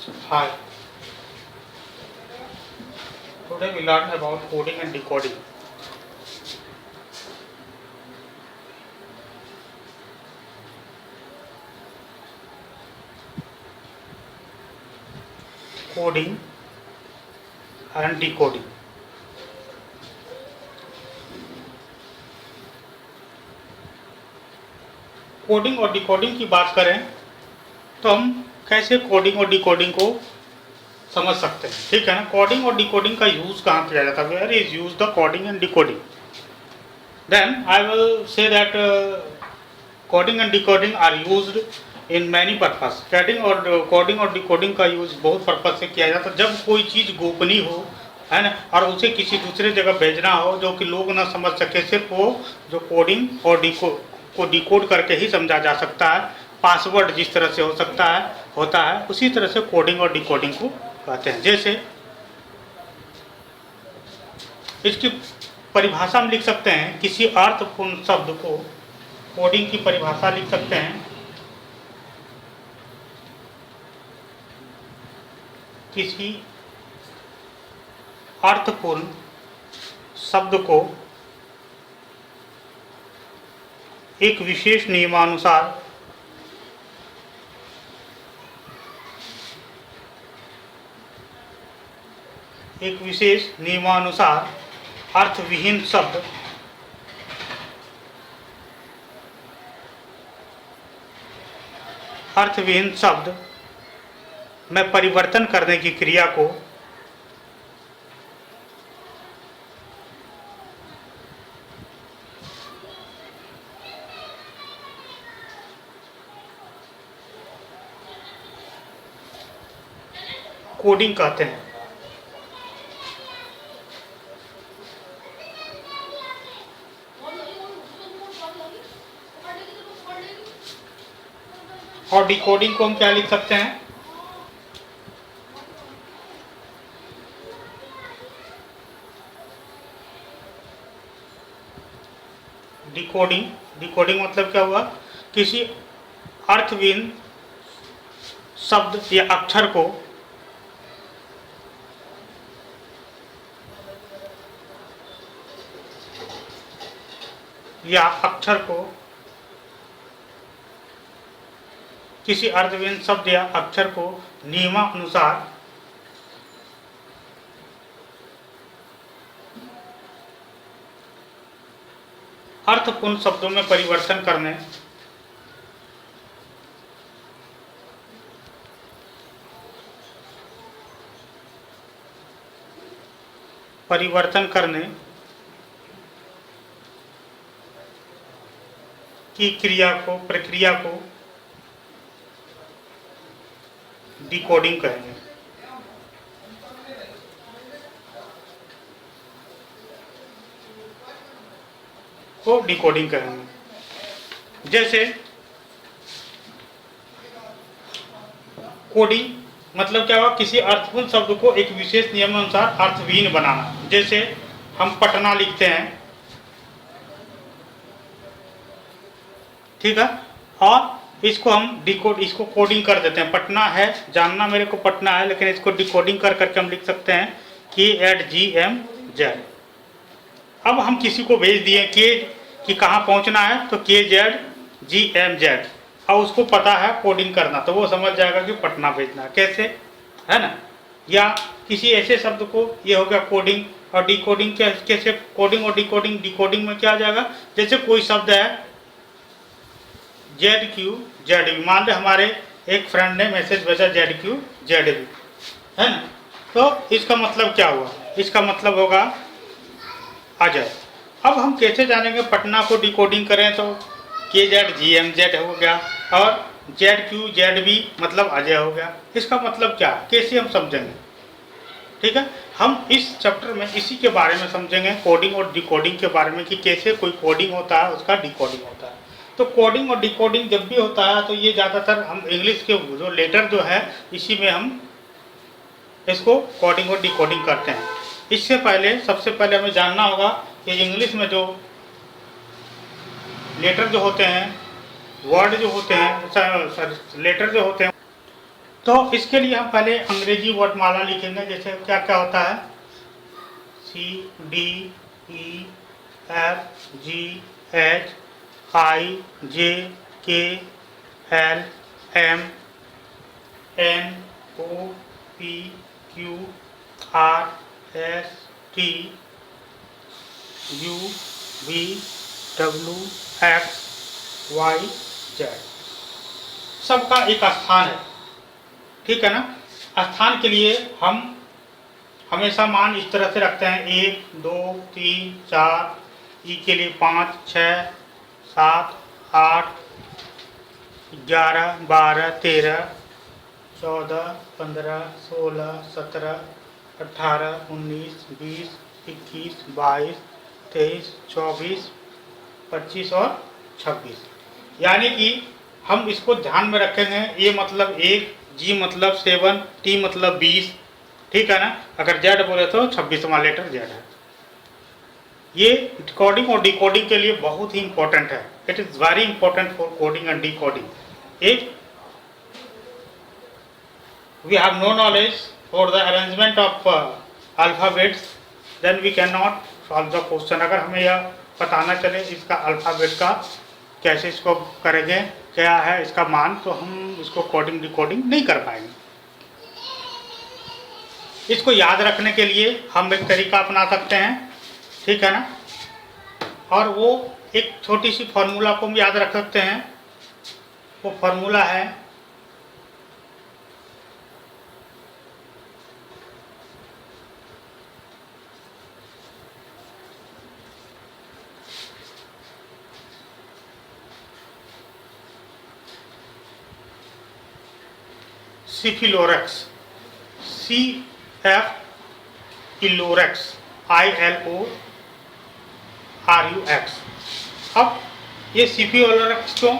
Hi, today we learn about coding and decoding. Coding and decoding. Coding और decoding की बात करें तो हम कैसे कोडिंग और डिकोडिंग को समझ सकते हैं, ठीक है ना। कोडिंग और डिकोडिंग का यूज़ कहाँ किया जाता है, where is use the coding and decoding. Then I will say that coding and decoding are used in many purpose. Coding और डिकोडिंग का यूज बहुत पर्पस से किया जाता है। जब कोई चीज़ गोपनीय हो, है ना, और उसे किसी दूसरे जगह भेजना हो जो कि लोग ना समझ सके, सिर्फ वो जो कोडिंग और को डिकोड करके ही समझा जा सकता है। पासवर्ड जिस तरह से होता है उसी तरह से कोडिंग और डिकोडिंग को कहते हैं। जैसे इसकी परिभाषा हम लिख सकते हैं, किसी अर्थपूर्ण शब्द को कोडिंग की परिभाषा लिख सकते हैं, किसी अर्थपूर्ण शब्द को एक विशेष नियमानुसार अर्थविहीन शब्द में परिवर्तन करने की क्रिया को कोडिंग कहते हैं। और डिकोडिंग को हम क्या लिख सकते हैं, डिकोडिंग मतलब क्या हुआ, किसी अर्थहीन शब्द या अक्षर को किसी अर्थहीन शब्द या अक्षर को नियमानुसार अर्थपूर्ण शब्दों में परिवर्तन करने की प्रक्रिया को डिकोडिंग कहेंगे। जैसे कोडिंग मतलब क्या हुआ, किसी अर्थपूर्ण शब्द को एक विशेष नियमानुसार अर्थहीन बनाना। जैसे हम पटना लिखते हैं, ठीक है, और इसको हम इसको कोडिंग कर देते हैं। पटना है, जानना मेरे को पटना है, लेकिन इसको डिकोडिंग करके हम लिख सकते हैं KZGMZ। अब हम किसी को भेज दिए कि कहाँ पहुँचना है, तो KZGMZ, अब उसको पता है कोडिंग करना, तो वो समझ जाएगा कि पटना भेजना है, कैसे, है ना। या किसी ऐसे शब्द को, ये हो गया कोडिंग। और डिकोडिंग कैसे, कोडिंग और डिकोडिंग में क्या आ जाएगा, जैसे कोई शब्द है ZQZB, मान लें हमारे एक फ्रेंड ने मैसेज भेजा ZQZB, है ना, तो इसका मतलब क्या हुआ, इसका मतलब होगा अजय। अब हम कैसे जानेंगे, पटना को डिकोडिंग करें तो KZGMZ हो गया, और ZQZB मतलब अजय हो गया। इसका मतलब क्या, कैसे हम समझेंगे, ठीक है। हम इस चैप्टर में इसी के बारे में समझेंगे, कोडिंग और डिकोडिंग के बारे में, कि कैसे कोई कोडिंग होता है, उसका डिकोडिंग होता है। तो कोडिंग और डिकोडिंग जब भी होता है तो ये ज़्यादातर हम इंग्लिश के जो लेटर जो है, इसी में हम इसको कोडिंग और डिकोडिंग करते हैं। इससे पहले सबसे पहले हमें जानना होगा कि इंग्लिश में जो लेटर जो होते हैं, वर्ड जो होते हैं, लेटर जो होते हैं, तो इसके लिए हम पहले अंग्रेजी वर्णमाला लिखेंगे। जैसे क्या क्या होता है, CDEFGHIJKLMNOPQRSTUVWXYZ, सबका एक स्थान है, ठीक है ना। स्थान के लिए हम हमेशा मान इस तरह से रखते हैं, 1 2 3 4, ई के लिए 5 6 7 8 11 12 13 14 15 16 17 18 19 20 21 22 23 24 25 और 26। यानी कि हम इसको ध्यान में रखेंगे। ए मतलब 1, जी मतलब 7, टी मतलब 20, ठीक है ना। अगर जेड बोले तो 26वां लेटर जेड है। ये कोडिंग और डिकोडिंग के लिए बहुत ही इंपॉर्टेंट है। It is very important for coding and decoding. If we have no knowledge for the arrangement of alphabets, then we cannot solve the question। अगर हमें यह पता न चले इसका अल्फ़ाबेट का कैसे इसको करेंगे, क्या है इसका मान, तो हम इसको कोडिंग डिकोडिंग नहीं कर पाएंगे। इसको याद रखने के लिए हम एक तरीका अपना सकते हैं, ठीक है ना। और वो एक छोटी सी फॉर्मूला को हम याद रख सकते हैं। वो फॉर्मूला है सिफिलोरेक्स, CF इलोरेक्स, ILORUX। अब ये सिफिलोरेक्स क्यों,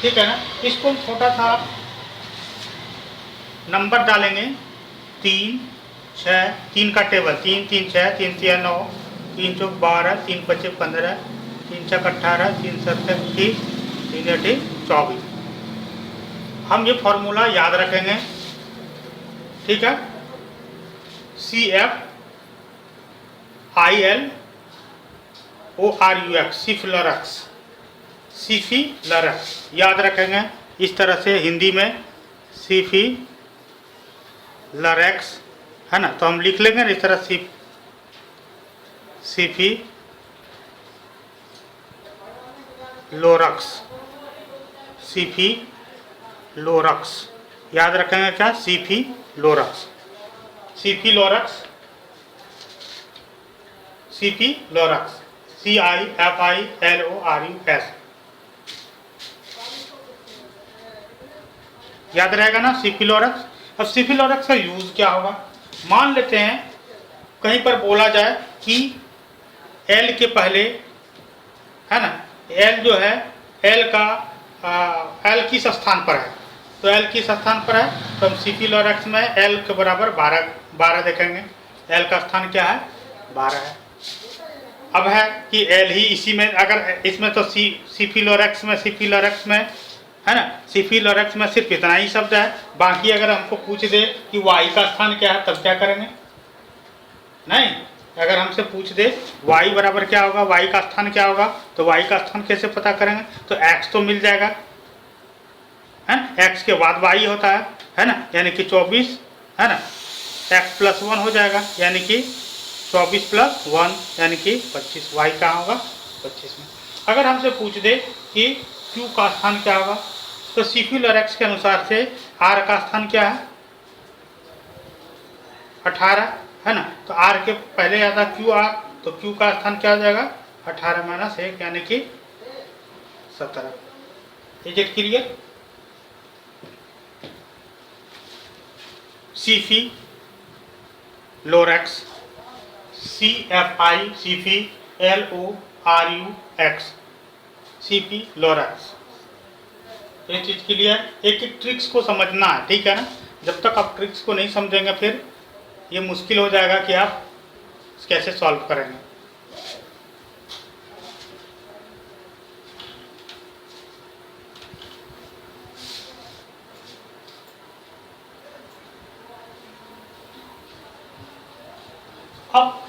ठीक है ना। इसको छोटा सा नंबर डालेंगे, 3 6, 3 का टेबल, 3 3 6, 3 3 9, 3 4 12, 3 5 15, 3 6 18, 3 7 21, 3 8 24। हम ये फॉर्मूला याद रखेंगे, ठीक है। CF ILORUX, सिफिलोरेक्स, सिफिलोरेक्स याद रखेंगे इस तरह से हिंदी में सिफिलोरेक्स, है ना। तो हम लिख लेंगे इस तरह सिफिलोरेक्स, सिफिलोरेक्स याद रखेंगे क्या, सिफिलोरेक्स, सिफिलोरेक्स, सिफिलोरेक्स, CIFILORUS याद रहेगा ना, सिफिलोरेक्स। अब सिफिलोरेक्स का यूज क्या होगा, मान लेते हैं कहीं पर बोला जाए कि L के पहले, है ना, L जो है L का L किस स्थान पर है, तो L किस स्थान पर है, तो हम सिफिलोरेक्स में L के बराबर 12 देखेंगे। L का स्थान क्या है, 12 है। अब है कि L ही इसी में, अगर इसमें तो सिफिलोरेक्स में है ना, सिफिलोरेक्स में सिर्फ इतना ही शब्द है। बाकी अगर हमको पूछ दे कि Y का स्थान क्या है, तब क्या करेंगे, नहीं। अगर हमसे पूछ दे Y बराबर क्या होगा, Y का स्थान क्या होगा, तो Y का स्थान कैसे पता करेंगे, तो X तो मिल जाएगा, है। X के बाद Y होता है ना, यानी कि 24, है ना। X + 1 हो जाएगा, यानी कि 24 + 1 यानी कि 25। Y कहाँ होगा, 25 में। अगर हमसे पूछ दे कि Q का स्थान क्या होगा, तो सिफिलोरेक्स के अनुसार से R का स्थान क्या है, 18, है ना। तो R के पहले आता QR, तो Q का स्थान क्या हो जाएगा, 18 - 1 यानी कि 17। Is it clear. Cfilorux, CFILORUX, cfilorux. ये चीज़ के लिए एक एक ट्रिक्स को समझना है, ठीक है ना। जब तक आप ट्रिक्स को नहीं समझेंगे फिर ये मुश्किल हो जाएगा कि आप कैसे सॉल्व करेंगे। अब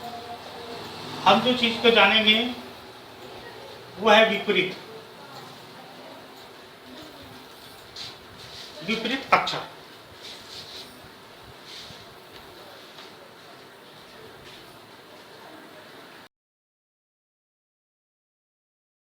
हम जो चीज को जानेंगे वो है विपरीत। विपरीत अक्षर।